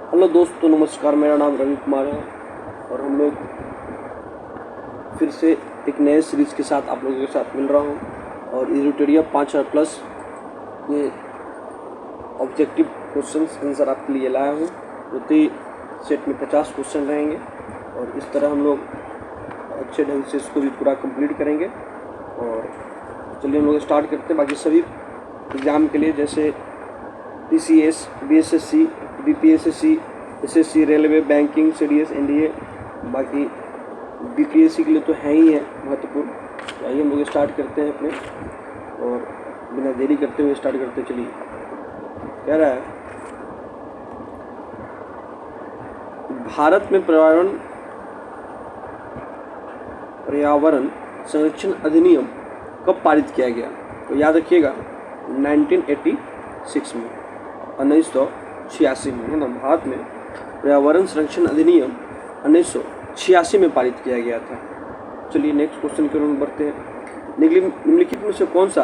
Hello दोस्तों, नमस्कार। मेरा नाम रवि कुमार है और हम लोग फिर से एक नए सीरीज़ के साथ आप लोगों के साथ मिल रहा हूँ। और इरिटेरिया 5000+ ये ऑब्जेक्टिव क्वेश्चंस आंसर आपके लिए लाया हूँ। प्रति सेट में 50 क्वेश्चन रहेंगे और इस तरह हम लोग अच्छे ढंग से इसको भी पूरा कंप्लीट करेंगे। और चलिए हम लोग स्टार्ट करते हैं। बाकी सभी एग्ज़ाम के लिए जैसे TCS, BSSC, BPSSC, SSC, railway, banking, CDS, NDA, बाकी BPSC के लिए तो है ही है महत्वपूर्ण। तो आइए हम लोग स्टार्ट करते हैं अपने, और बिना देरी करते हुए स्टार्ट करते चलिए। कह रहा है, भारत में पर्यावरण संरक्षण अधिनियम कब पारित किया गया? तो याद रखिएगा 1986 में, 1986 में, है ना। भारत में पर्यावरण संरक्षण अधिनियम 1986 में पारित किया गया था। चलिए नेक्स्ट क्वेश्चन की ओर बढ़ते हैं। निम्नलिखित में से कौन सा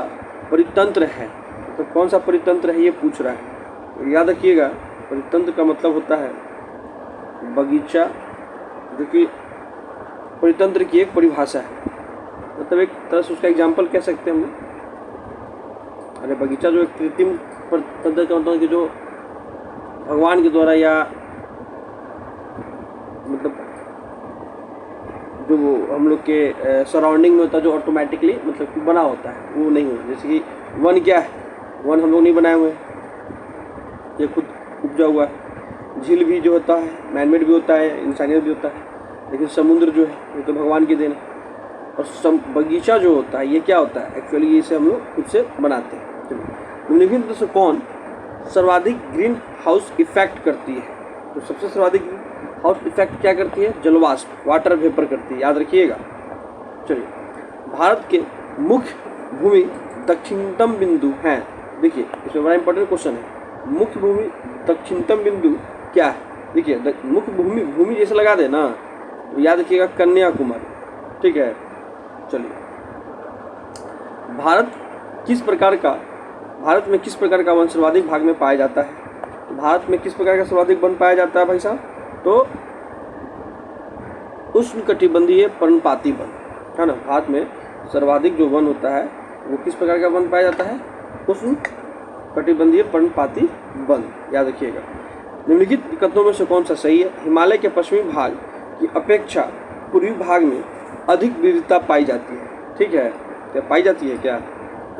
परितंत्र है? तो कौन सा परितंत्र है ये पूछ रहा है। तो याद रखिएगा परितंत्र का मतलब होता है बगीचा, जो कि परितंत्र की एक परिभाषा है। मतलब एक तरह से उसका एग्जाम्पल कह सकते हैं हम। अरे बगीचा जो एक कृत्रिम परितंत्र का मतलब कि जो भगवान के द्वारा या मतलब जो हम लोग के सराउंडिंग में होता है, जो ऑटोमेटिकली मतलब कि बना होता है, वो नहीं हो। जैसे कि वन क्या है, वन हम लोग नहीं बनाए हुए, ये खुद उपजा हुआ है। झील भी जो होता है मैनमेड भी होता है, इंसानियत भी होता है। लेकिन समुद्र जो है ये तो भगवान की देन है। और बगीचा जो होता है ये क्या होता है, एक्चुअली इसे हम लोग खुद से बनाते हैं। निम्नलिखित में से कौन सर्वाधिक ग्रीन हाउस इफेक्ट करती है? तो सबसे सर्वाधिक ग्रीन हाउस इफेक्ट क्या करती है? जलवाष्प, वाटर वेपर करती है। याद रखिएगा। चलिए, भारत के मुख्य भूमि दक्षिणतम बिंदु हैं। देखिए इसमें बड़ा इंपॉर्टेंट क्वेश्चन है। मुख्य भूमि दक्षिणतम बिंदु क्या है? देखिए मुख्य भूमि जैसे लगा दे ना, तो याद रखिएगा कन्याकुमारी। ठीक है। चलिए, भारत में किस प्रकार का वन सर्वाधिक भाग में पाया जाता है? तो भारत में किस प्रकार का सर्वाधिक वन पाया जाता है भाई साहब? तो उष्णकटिबंधीय पर्णपाती वन, है ना। भारत में सर्वाधिक जो वन होता है वो किस प्रकार का वन पाया जाता है? उष्णकटिबंधीय पर्णपाती वन। याद रखिएगा। निम्नलिखित विकल्पों में से कौन सा सही है? हिमालय के पश्चिमी भाग की अपेक्षा पूर्वी भाग में अधिक विविधता पाई जाती है। ठीक है, क्या पाई जाती है क्या?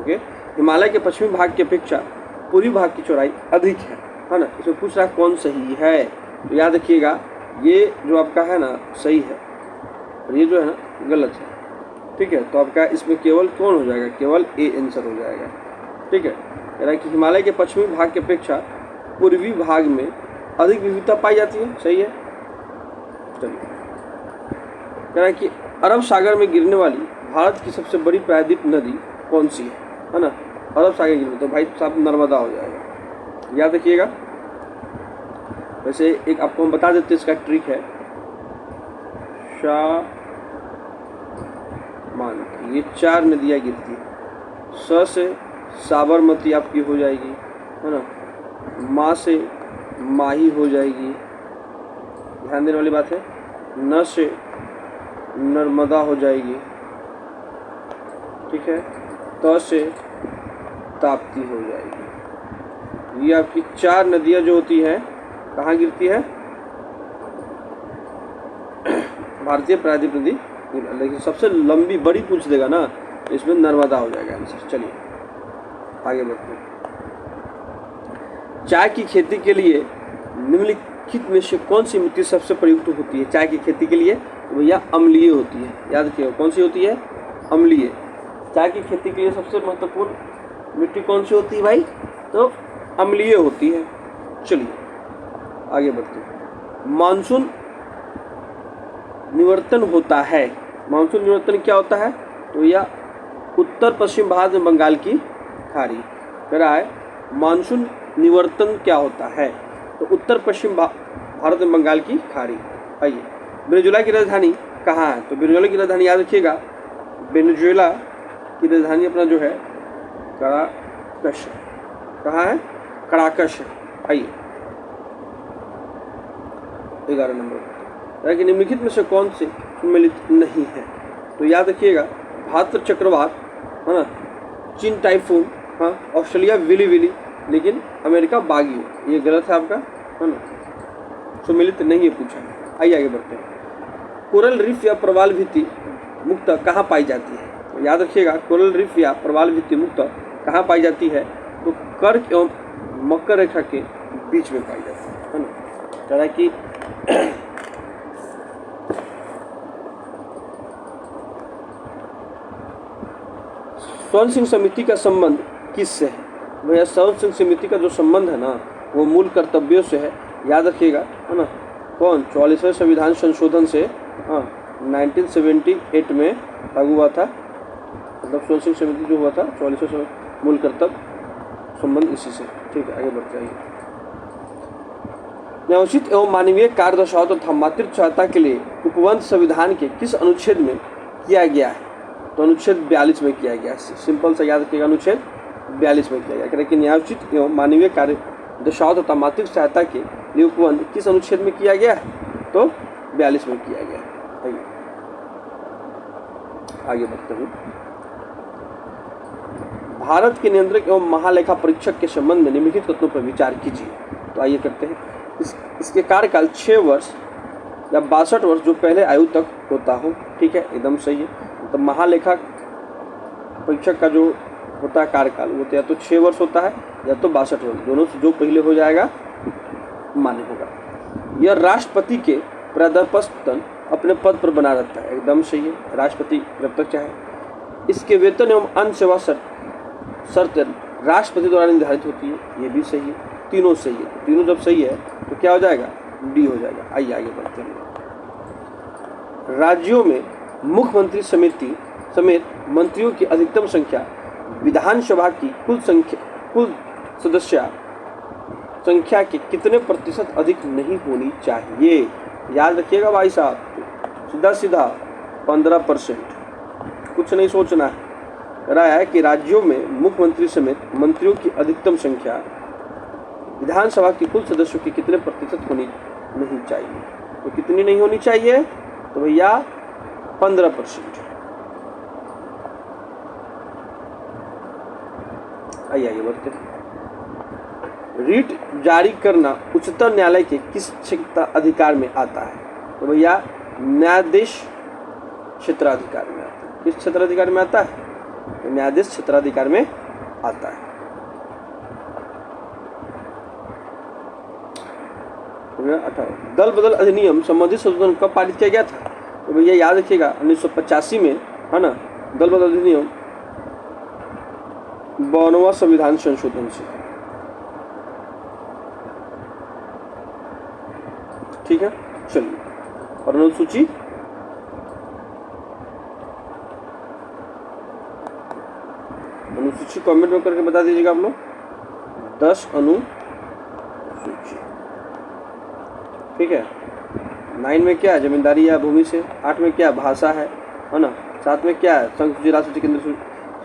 ओके, हिमालय के पश्चिमी भाग की अपेक्षा पूर्वी भाग की चौड़ाई अधिक है ना। इसमें पूछ रहा है कौन सही है। तो याद रखिएगा ये जो आपका है ना सही है, और ये जो है ना गलत है। ठीक है, तो आपका इसमें केवल कौन हो जाएगा? केवल ए आंसर हो जाएगा। ठीक है, कह रहा है कि हिमालय के पश्चिमी भाग की अपेक्षा पूर्वी भाग में अधिक विविधता पाई जाती है। सही है। चलिए, कह रहा है कि अरब सागर में गिरने वाली भारत की सबसे बड़ी प्रायद्वीप नदी कौन सी है ना। अरब सागर गिरने, तो भाई साहब नर्मदा हो जाएगा। याद रखिएगा। वैसे एक आपको हम बता देते हैं, इसका ट्रिक है। ये 4 नदियाँ गिरती हैं। स से साबरमती आपकी हो जाएगी, है ना। माँ से माही हो जाएगी, ध्यान देने वाली बात है। न से नर्मदा हो जाएगी। ठीक है, त से ताप्ती हो जाएगी। ये आपकी 4 नदियाँ जो होती हैं कहाँ गिरती है? भारतीय प्रायद्वीप नदी। लेकिन सबसे लंबी बड़ी पूछ देगा ना, इसमें नर्मदा हो जाएगा आंसर। चलिए आगे बढ़ते हैं। चाय की खेती के लिए निम्नलिखित में से कौन सी मिट्टी सबसे प्रयुक्त होती है? चाय की खेती के लिए तो भैया अम्लीय होती है। याद रखिएगा कौन सी होती है? अम्लीय। चाय की खेती के लिए सबसे महत्वपूर्ण मिट्टी कौन सी होती है भाई? तो अम्लीय होती है। चलिए आगे बढ़ते हैं। मानसून निवर्तन होता है। मानसून निवर्तन क्या होता है? तो यह उत्तर पश्चिम भारत में बंगाल की खाड़ी। कह रहा है मानसून निवर्तन क्या होता है? तो उत्तर पश्चिम भारत में बंगाल की खाड़ी। आइए, वेनेजुएला की राजधानी कहाँ है? तो वेनेजुएला की राजधानी याद रखिएगा, वेनेजुएला की राजधानी अपना जो है कराकश। कहाँ है? कराकश है। आइए, 11 नंबर पर है कि निम्नलिखित में से कौन से सम्मिलित नहीं है? तो याद रखिएगा, भारत चक्रवात, है ना, चीन टाइफून, हाँ, ऑस्ट्रेलिया विली विली, लेकिन अमेरिका बागी, ये गलत है आपका, है ना, सम्मिलित नहीं है पूछा। आइए आगे बढ़ते हैं। कोरल रीफ या प्रवाल भित्ति मुक्त कहाँ पाई जाती है? तो याद रखिएगा, कोरल रीफ या प्रवाल भित्ति मुक्त कहाँ पाई जाती है? तो कर्क एवं मकर रेखा के बीच में पाई जाती है ना। कह कि स्वर्ण सिंह समिति का संबंध किससे है? भैया स्वर्ण सिंह समिति का जो संबंध है ना, वो मूल कर्तव्यों से है। याद रखिएगा, है ना, कौन? 44वें संविधान संशोधन से, हाँ, 1978 में लागू हुआ था, मतलब स्वर्ण सिंह समिति जो हुआ था 44वें मूल कर्तव्य संबंध इसी से। ठीक है, आगे बढ़ते आइए। न्यायोचित एवं मानवीय कार्यदशाओं तथा मातृत्व सहायता के लिए उपबंध संविधान के किस अनुच्छेद में किया गया है? तो अनुच्छेद 42 में किया गया है। सिंपल सा याद रखिएगा, अनुच्छेद 42 में किया गया। कह रहे कि न्यायोचित एवं मानवीय कार्यदशाओं तथा मातृत्व सहायता के लिए उपबंध किस अनुच्छेद में किया गया है? तो 42 में किया गया है। आगे बढ़ते हैं। भारत के नियंत्रक एवं महालेखा परीक्षक के संबंध में निम्नलिखित कथनों पर विचार कीजिए। तो आइए करते हैं। इसके कार्यकाल 6 वर्ष या 62 वर्ष जो पहले आयु तक होता हो। ठीक है, एकदम सही है। तो महालेखा परीक्षक का जो होता है कार्यकाल, वो तो या तो 6 वर्ष होता है या तो 62 वर्ष, दोनों से जो पहले हो जाएगा मान्य होगा। यह राष्ट्रपति के पदापस्तन अपने पद पर बना रहता है। एकदम सही है, राष्ट्रपति जब तक चाहे। इसके वेतन एवं अन्य सेवा शर्त राष्ट्रपति द्वारा निर्धारित होती है। ये भी सही है, तीनों सही है। तीनों जब सही है तो क्या हो जाएगा? डी हो जाएगा। आइए आगे बढ़ते हैं। राज्यों में मुख्यमंत्री समिति समेत मंत्रियों की अधिकतम संख्या विधानसभा की कुल सदस्य संख्या के कितने प्रतिशत अधिक नहीं होनी चाहिए? याद रखिएगा भाई साहब, सीधा सीधा 15%, कुछ नहीं सोचना है। रहा है कि राज्यों में मुख्यमंत्री समेत मंत्रियों की अधिकतम संख्या विधानसभा की कुल सदस्यों की कितने प्रतिशत होनी नहीं चाहिए? तो कितनी नहीं होनी चाहिए? तो भैया 15%। आइए आगे बढ़ते हैं। रीट जारी करना उच्चतम न्यायालय के किस क्षेत्र अधिकार में आता है? तो भैया न्यायाधीश क्षेत्राधिकार में आता है। किस क्षेत्राधिकार में आता है? तो न्यायाधीश क्षेत्राधिकार में आता है। दल बदल अधिनियम संबंधित संशोधन कब पारित किया गया था? तो भैया याद रखिएगा 1985 में, है ना, दल बदल अधिनियम 52वां संविधान संशोधन से। ठीक है, चलिए। और अनुसूची कमेंट में करके बता दीजिएगा आप लोग। 10 अनुसूची। ठीक है। 9 में क्या है? जमींदारी या भूमि से। 8 में क्या? भाषा है ना। 7 में क्या है? संघ सूची, राज्य सूची, केंद्र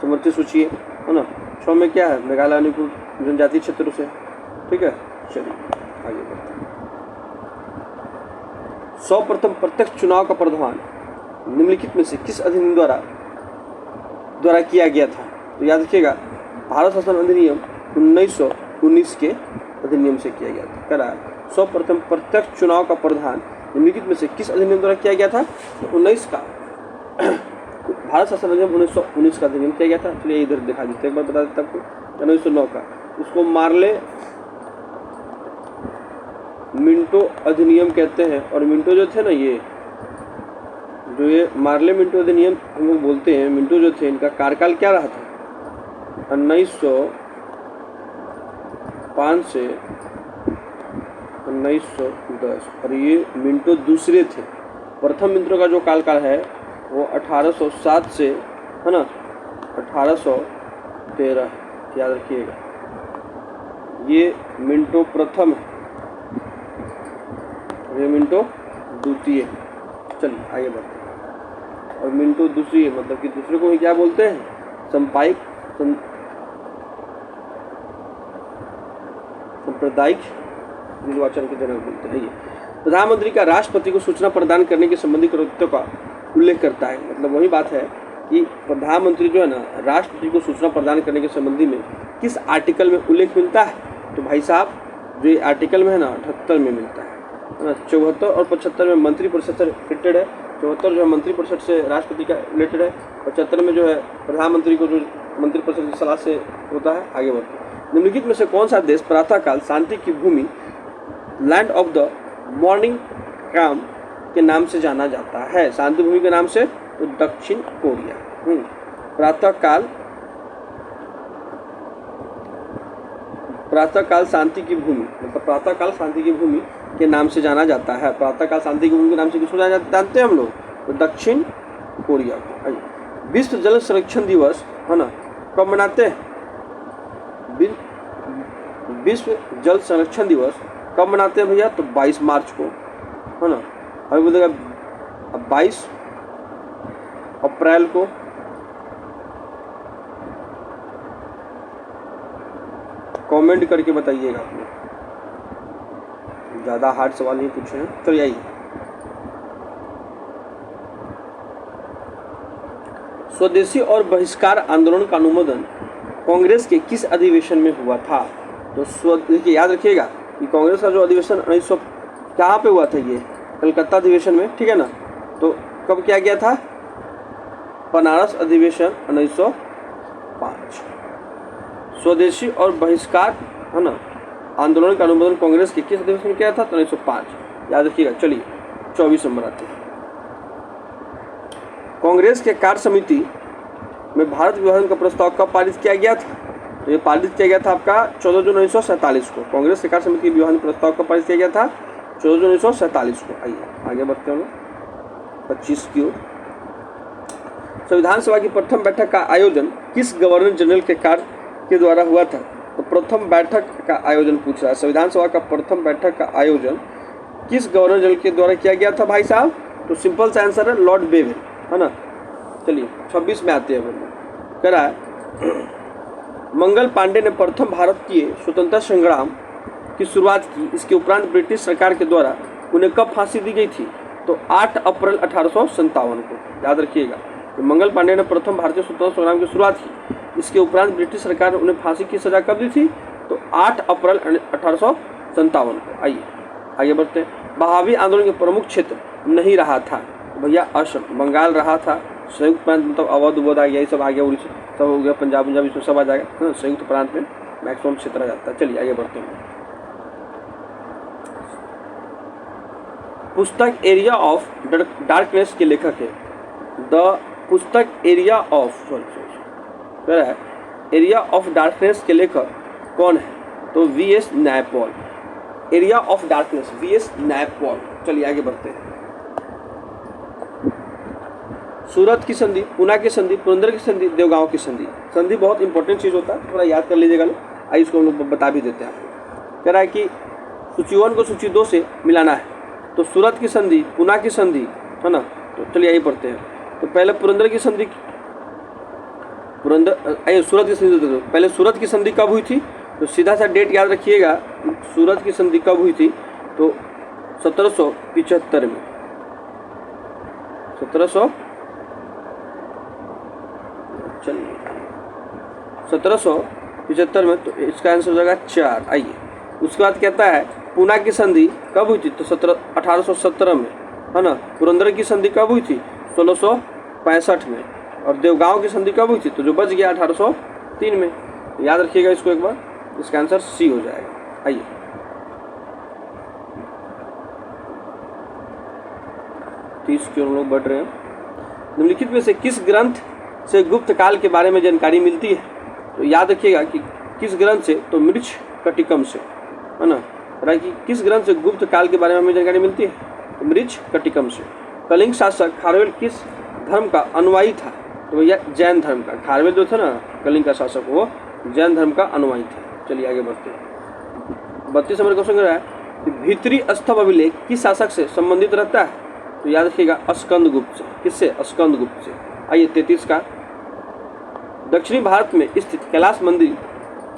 समर्थित सूची है ना। 6 में क्या है? मेघालय अनुकूल जनजातीय क्षेत्रों से। ठीक है, चलिए आगे बढ़ते हैं। सर्वप्रथम प्रत्यक्ष चुनाव का प्रावधान निम्नलिखित में से किस अधिनियम द्वारा किया गया था? तो याद रखिएगा, भारत शासन अधिनियम 1919 के अधिनियम से किया गया था। करा सर्वप्रथम प्रत्यक्ष चुनाव का प्रावधान निम्नलिखित में से किस अधिनियम द्वारा किया गया था? तो 19 का भारत शासन अधिनियम 1919 का अधिनियम किया गया था। चलिए इधर दिखा देते, एक बार बता देता आपको। 1909 का, उसको मार्ले मिंटो अधिनियम कहते हैं। और मिंटो जो थे ना, ये मार्ले मिंटो अधिनियम हम लोग बोलते हैं। मिंटो जो थे, इनका कार्यकाल क्या रहा था? 1905 से 1910। और ये मिंटो दूसरे थे। प्रथम मिंटो का जो कार्यकाल है वो 1807 से, है ना, 1813। याद रखिएगा, ये मिंटो प्रथम है, ये मिंटो द्वितीय। चलिए आगे बढ़ते हैं। और मिंटो दूसरी है, मतलब कि दूसरे को ही क्या बोलते हैं? संपायिक सांप्रदायिक निर्वाचन के जनक बोलते हैं। ये प्रधानमंत्री का राष्ट्रपति को सूचना प्रदान करने के संबंधी कर्तव्यों का उल्लेख करता है। मतलब वही बात है कि प्रधानमंत्री जो है ना राष्ट्रपति को सूचना प्रदान करने के संबंधी में किस आर्टिकल में उल्लेख मिलता है, तो भाई साहब जो ये आर्टिकल में है ना 78 में मिलता है ना। 74 और 75 में मंत्रिपरिषद से रिलेटेड है, 74 जो है मंत्रिपरिषद से राष्ट्रपति का रिलेटेड है, 75 में जो है प्रधानमंत्री को जो मंत्रिपरिषद की सलाह से होता है। आगे बढ़ते हैं। निम्नलिखित में से कौन सा देश प्रातःकाल शांति की भूमि लैंड ऑफ द मॉर्निंग काम के नाम से जाना जाता है? शांति भूमि के नाम से तो दक्षिण कोरिया। प्रातःकाल शांति की भूमि, मतलब प्रातःकाल शांति की भूमि के नाम से जाना जाता है। प्रातःकाल शांति की भूमि के नाम से किसको जानते हैं हम लोग? तो दक्षिण कोरिया को। विश्व जल संरक्षण दिवस है ना कब मनाते हैं? विश्व जल संरक्षण दिवस कब मनाते हैं भैया? तो 22 मार्च को, है ना। अभी बोलेगा 22 अप्रैल को, कमेंट करके बताइएगा आप लोग, ज़्यादा हार्ड सवाल नहीं पूछे हैं। तो यही स्वदेशी और बहिष्कार आंदोलन का अनुमोदन कांग्रेस के किस अधिवेशन में हुआ था? तो देखिए याद रखिएगा कि कांग्रेस का जो अधिवेशन 1900 कहाँ पे हुआ था? ये कलकत्ता अधिवेशन में, ठीक है ना। तो कब किया गया था? बनारस अधिवेशन 1905। स्वदेशी और बहिष्कार है ना आंदोलन का अनुमोदन कांग्रेस के किस अधिवेशन में किया था? तो 1905 याद रखिएगा। चलिए 24 नंबर आते हैं। कांग्रेस के कार्य समिति में भारत विभाजन का प्रस्ताव कब पारित किया गया था? तो ये पारित किया गया था आपका 14 जून 1947 को। कांग्रेस के कार्य समिति के विभाजन प्रस्ताव कब पारित किया गया था? 14 जून 1947 को। आइए आगे बढ़ते हैं 25 की ओर। संविधान सभा की प्रथम बैठक का आयोजन किस गवर्नर जनरल के कार्य के द्वारा हुआ था? तो प्रथम बैठक का आयोजन पूछ रहा है। संविधान सभा का प्रथम बैठक का आयोजन किस गवर्नर जनरल के द्वारा किया गया था भाई साहब? तो सिंपल सा आंसर है लॉर्ड बेवेल, है ना। चलिए 26 में आते हैं। कह रहा है मंगल पांडे ने प्रथम भारतीय स्वतंत्रता संग्राम की शुरुआत की। इसके उपरांत ब्रिटिश सरकार के द्वारा उन्हें कब फांसी दी गई थी? तो 8 अप्रैल 1857 को। याद रखिएगा कि मंगल पांडे ने प्रथम भारतीय स्वतंत्रता संग्राम की शुरुआत की। इसके उपरांत ब्रिटिश सरकार ने उन्हें फांसी की सजा कब दी थी? तो 8 अप्रैल 1857 को। आइए आगे बढ़ते हैं। बहावी आंदोलन के प्रमुख क्षेत्र नहीं रहा था भैया? असम, बंगाल रहा था, संयुक्त प्रांत मतलब अवध उवध आ गया, ये सब आ गया, उड़ीसा सब हो गया, पंजाब इसमें सब आ जाएगा, है ना। संयुक्त प्रांत में मैक्सिमम क्षेत्र आ जाता है। चलिए आगे बढ़ते हैं। पुस्तक एरिया ऑफ डार्कनेस के लेखक है पुस्तक area of area of darkness के लेखक कौन है? तो VS. Naipaul. Area of darkness VS. Naipaul. चलिए आगे बढ़ते हैं। सूरत की संधि, पूना की संधि, पुरंदर की संधि, देवगांव की संधि। संधि बहुत इंपॉर्टेंट चीज़ होता है, थोड़ा याद कर लीजिएगा लोग। आइए इसको हम लोग बता भी देते हैं आपको। कह रहा है कि सूची 1 को सूची 2 से मिलाना है। तो सूरत की संधि, पूना की संधि, है ना। तो चलिए यही पढ़ते हैं। तो पहले पुरंदर की संधि, सूरत की संधि दो। पहले सूरत की संधि कब हुई थी? तो सीधा सा डेट याद रखिएगा। सूरत की संधि कब हुई थी? तो 1775 में। 1775 में। तो इसका आंसर हो जाएगा 4। आइए उसके बाद कहता है पूना की संधि कब हुई थी? तो 1817 में, है ना। पुरंदर की संधि कब हुई थी? 1665 में। और देवगांव की संधि कब हुई थी? तो जो बच गया 1803 में। याद रखिएगा इसको एक बार। इसका आंसर सी हो जाएगा। आइए 30 की ओर हम लोग बढ़ रहे हैं। निम्नलिखित में से किस ग्रंथ से गुप्त काल के बारे में जानकारी मिलती है? तो याद रखिएगा कि किस ग्रंथ से? तो मृच्छ कटिकम से, है ना। कि किस ग्रंथ से गुप्त काल के बारे में हमें जानकारी मिलती है? तो मृच्छ कटिकम से। कलिंग शासक खारवेल किस धर्म का अनुयायी था? तो भैया जैन धर्म का। खारवेल जो था ना कलिंग का शासक, वो जैन धर्म का अनुयायी था। चलिए आगे बढ़ते हैं। 32 नंबर क्वेश्चन है कि भीतरी स्तंभ अभिलेख किस शासक से संबंधित रहता है? तो याद रखिएगा स्कंदगुप्त से। किससे? स्कंदगुप्त से। आइए 33 का। दक्षिणी भारत में स्थित कैलाश मंदिर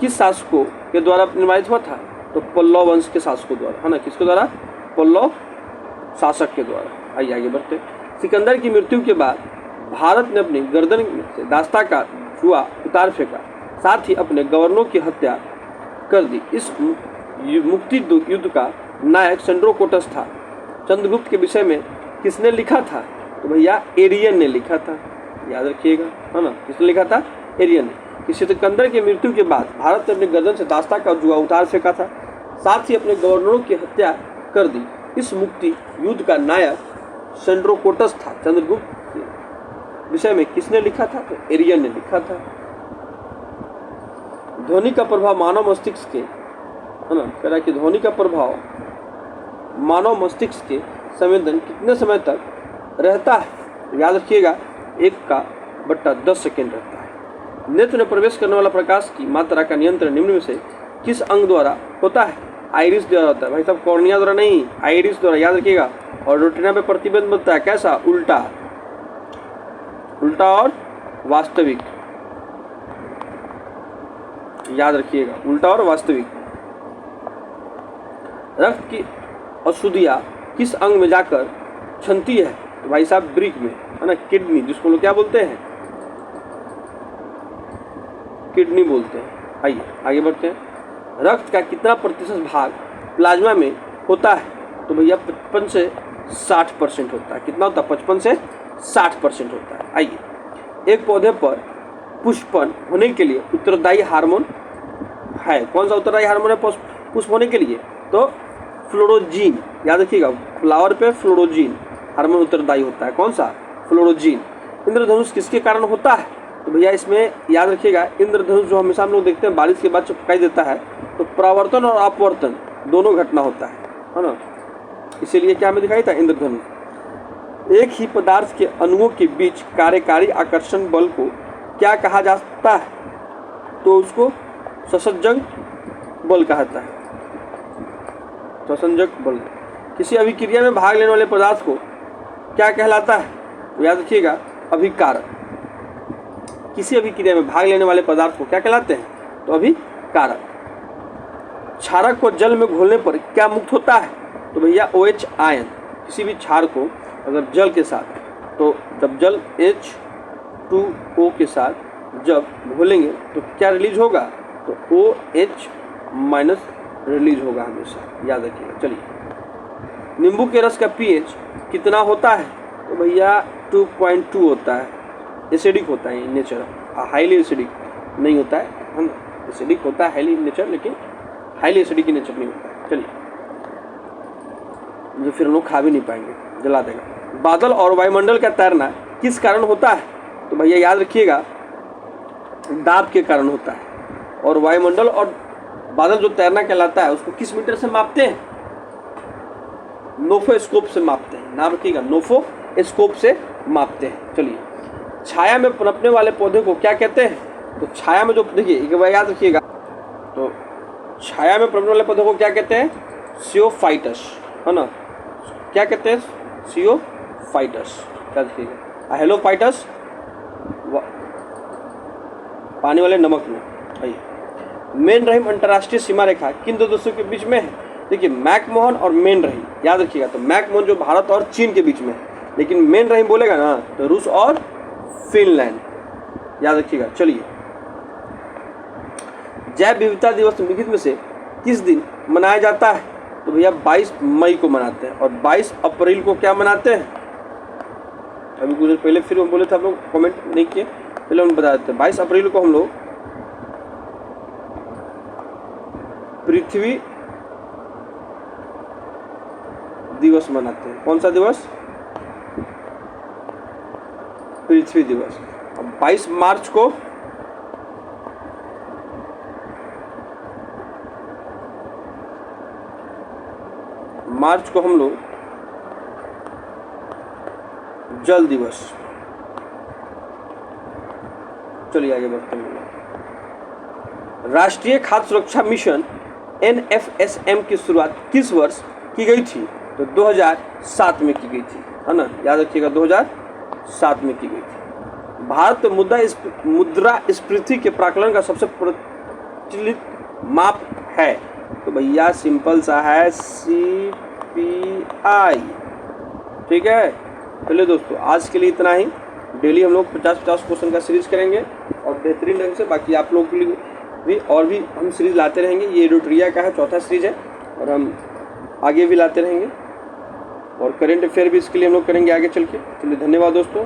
किस शासकों के द्वारा निर्माणित हुआ था? तो पल्लव वंश के शासकों द्वारा, है ना। किसके द्वारा? पल्लव शासक के द्वारा। आइए आगे बढ़ते। सिकंदर की मृत्यु के बाद भारत ने अपनी गर्दन से दास्ता का जुआ उतार फेंका, साथ ही अपने गवर्नरों की हत्या कर दी। इस मुक्ति युद्ध का नायक सेंड्रोकोटस था। चंद्रगुप्त के विषय में किसने लिखा था? तो भैया एरियन ने लिखा था, याद रखिएगा, है ना। किसने लिखा था? एरियन ने। कि सिकंदर की मृत्यु के बाद भारत ने अपने गर्दन से दास्ता का जुआ उतार फेंका था, साथ ही अपने गवर्नरों की हत्या कर दी। इस मुक्ति युद्ध का नायक सेंड्रोकोटस था। चंद्रगुप्त के विषय में किसने लिखा था? तो एरियन ने लिखा था। ध्वनि का प्रभाव मानव मस्तिष्क के, है ना, कह रहा है कि ध्वनि का प्रभाव मानव मस्तिष्क के संवेदन कितने समय तक रहता है? याद रखिएगा 1/10 सेकेंड रहता है। नेत्र में प्रवेश करने वाला प्रकाश की मात्रा का नियंत्रण निम्न में से किस अंग द्वारा होता है? आइरिस द्वारा होता है। भाई साहब कॉर्निया द्वारा नहीं, आइरिस द्वारा, याद रखिएगा। और रेटिना पे प्रतिबिंब बनता है कैसा? उल्टा, उल्टा और वास्तविक, याद रखिएगा, उल्टा और वास्तविक। रक्त की अशुद्धियां किस अंग में जाकर छनती है? तो भाई साहब ब्रिक में, है ना, किडनी, जिसको लोग क्या बोलते हैं? किडनी बोलते हैं। आइए आगे बढ़ते हैं। रक्त का कितना प्रतिशत भाग प्लाज्मा में होता है? तो भैया 55 से 60% होता है। कितना होता है? 55 से 60% होता है। आइए, एक पौधे पर पुष्पन होने के लिए उत्तरदायी हार्मोन है। कौन सा उत्तरदायी हार्मोन है पुष्प होने के लिए? तो फ्लोरोजीन, याद रखिएगा, फ्लावर पे फ्लोरोजीन हार्मोन उत्तरदायी होता है। कौन सा? फ्लोरोजीन। इंद्रधनुष किसके कारण होता है? तो भैया इसमें याद रखिएगा, इंद्रधनुष जो हमेशा हम लोग देखते हैं बारिश के बाद चिपकाई देता है, तो परावर्तन और अपवर्तन दोनों घटना होता है ना। इसीलिए क्या हमें दिखाई था? इंद्रधनुष। एक ही पदार्थ के अणुओं के बीच कार्यकारी आकर्षण बल को क्या कहा जाता है? तो उसको संसर्जक बल कहता है। संसर्जक बल। किसी अभिक्रिया में भाग लेने वाले पदार्थ को क्या कहलाता है? तो याद रखिएगा, अभिकारक। किसी अभिक्रिया में भाग लेने वाले पदार्थ को क्या कहलाते हैं? तो अभिकारक। क्षारक को जल में घोलने पर क्या मुक्त होता है? तो भैया OH आयन। किसी भी क्षार को अगर जल के साथ, तो जब जल H2O के साथ जब घोलेंगे तो क्या रिलीज होगा? तो OH- रिलीज होगा हमेशा, याद रखिएगा। चलिए, नींबू के रस का pH कितना होता है? तो भैया 2.2 होता है। एसिडिक होता है नेचर, हाईली एसिडिक नहीं होता है। हम एसिडिक होता है हाईली नेचर, लेकिन हाईली एसिडिक की नेचर नहीं होता है। चलिए, जो फिर हम लोग खा भी नहीं पाएंगे, जला देगा। बादल और वायुमंडल का तैरना किस कारण होता है? तो भैया याद रखिएगा, दाब के कारण होता है। और वायुमंडल और बादल जो तैरना कहलाता है, उसको किस मीटर से मापते हैं? नोफोस्कोप से मापते हैं। नाम रखिएगा, नोफोस्कोप से मापते हैं। चलिए, छाया में पनपने वाले पौधे को क्या कहते हैं? तो छाया में जो, देखिए एक बार याद रखिएगा, तो छाया में पनपने वाले पौधे को क्या कहते हैं? सियोफाइटस, है ना। क्या कहते हैं? सियोफाइटस। याद रखिएगा। हेलोफाइटस पानी वाले नमक में। आइए, मेन रहीम अंतर्राष्ट्रीय सीमा रेखा किन दो देशों के बीच में है? देखिए, मैकमोहन और मेन रहीम, याद रखिएगा। तो मैकमोहन जो भारत और चीन के बीच में है, लेकिन मेन रहीम बोलेगा ना तो रूस और फिनलैंड, याद रखिएगा। चलिए, जैव विविधता दिवस निम्नलिखित में से किस दिन मनाया जाता है? तो भैया 22 मई को मनाते हैं। और 22 अप्रैल को क्या मनाते हैं? अभी कुछ देर पहले फिर हम बोले थे, आप लोग कमेंट नहीं किए, पहले हम बता देते हैं। 22 अप्रैल को हम लोग पृथ्वी दिवस मनाते हैं। कौन सा दिवस? पृथ्वी दिवस। अब 22 मार्च को हम लोग जल दिवस। चलिए आगे बढ़ते हैं। राष्ट्रीय खाद्य सुरक्षा मिशन NFSM की शुरुआत किस वर्ष की गई थी? तो 2007 में की गई थी, है ना। याद रखिएगा, 2007 में की गई थी। भारत में मुद्रास्फीति के प्राकलन का सबसे प्रचलित माप है? तो भैया सिंपल सा है, CPI, ठीक है। चलिए दोस्तों, आज के लिए इतना ही। डेली हम लोग 50-50 क्वेश्चन का सीरीज करेंगे और बेहतरीन ढंग से। बाकी आप लोगों के लिए भी और भी हम सीरीज लाते रहेंगे। ये एडिटोरिया का है, चौथा सीरीज है और हम आगे भी लाते रहेंगे। और करेंट अफेयर भी इसके लिए हम लोग करेंगे आगे चल के। चलिए धन्यवाद दोस्तों।